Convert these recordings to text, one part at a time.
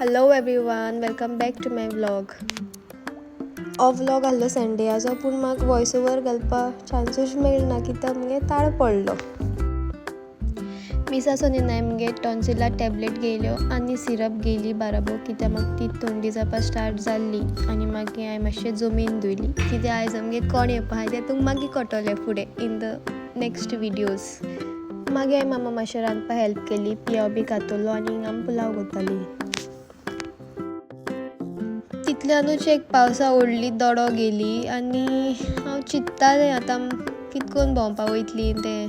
Hello everyone, welcome back to my vlog. हो vlog आहलो संडेयाचो, पूण म्हाका वॉयस ओवर घालपाक चान्सूच मेळना कित्याक मगे ताळ पडलो. मिसासोनी नाय मगे टॉन्सिला टॅबलेट घेयल्यो आनी सिरप घेयली बाराबो कित्याक म्हाका ती थंडी जावपा स्टार्ट जाल्ली आनी मागीर हांवें मातशें जमीन धुयली कित्याक आयज आमगे कोण येवपा आहा तें तुमकां मागीर कळटलें फुडें इन द नेक्स्ट विडियोज. मागीर हांवें मामा मातशें रांदपाक हेल्प केली, पियाव बी घातलो आनी हिंगा पुलाव करताली. तितल्यानूच एक पावसा ओडली दोडो गेली आनी हांव चिंत्तालें आतां कितें करून भोंवपाक वयतली तें.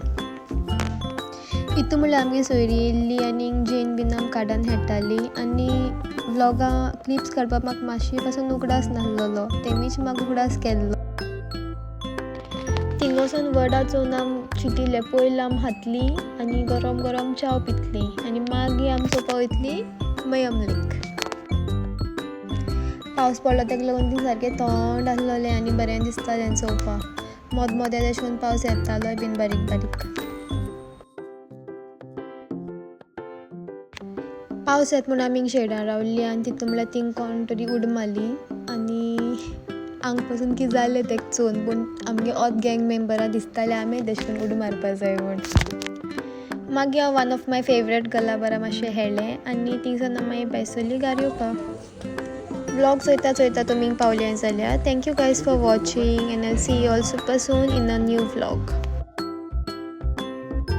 इतू म्हणल्यार आमगे सोयरी येयल्ली आनी जेन बीन आमी काडून हाडटाली आनी व्लॉगां क्लिप्स काडपाक म्हाका मातशी पासून उगडास नासलेलो, तेमीच म्हाका उगडास केल्लो. थिंग वचून वडाचोन आमी चिंतिल्लें पयलीं आमी खातली आनी गरम गरम च्या पितली आनी मागीर आमी चोवपाक वयतली मयम लेक. पावस पडलो तेका लागून ती सारकें थंड आसलेलें आनी बरें दिसतालें चोवपाक. मोद मोदें तशें करून पावस येतालोय बीन बारीक बारीक. पावस येता म्हूण आमी शेडान रावल्ली आनी तितून म्हणल्यार थिंग कोण तरी उडी मारली आनी हांगा पासून कितें जालें तेका चोवन, पूण आमगे ऑत गँग मेंबरां दिसतालें आमी तशें करून उडी मारपाक जाय म्हूण. मागीर हांव वन ऑफ माय फेवरेट गर्ला बारा मातशें हेळ्ळें आनी थिंगसान मागीर भायर सरली घारा येवपाक. व्लॉग चोयता तुमी पावले जाल्यार thank you guys for watching and I see you all super soon in a new vlog.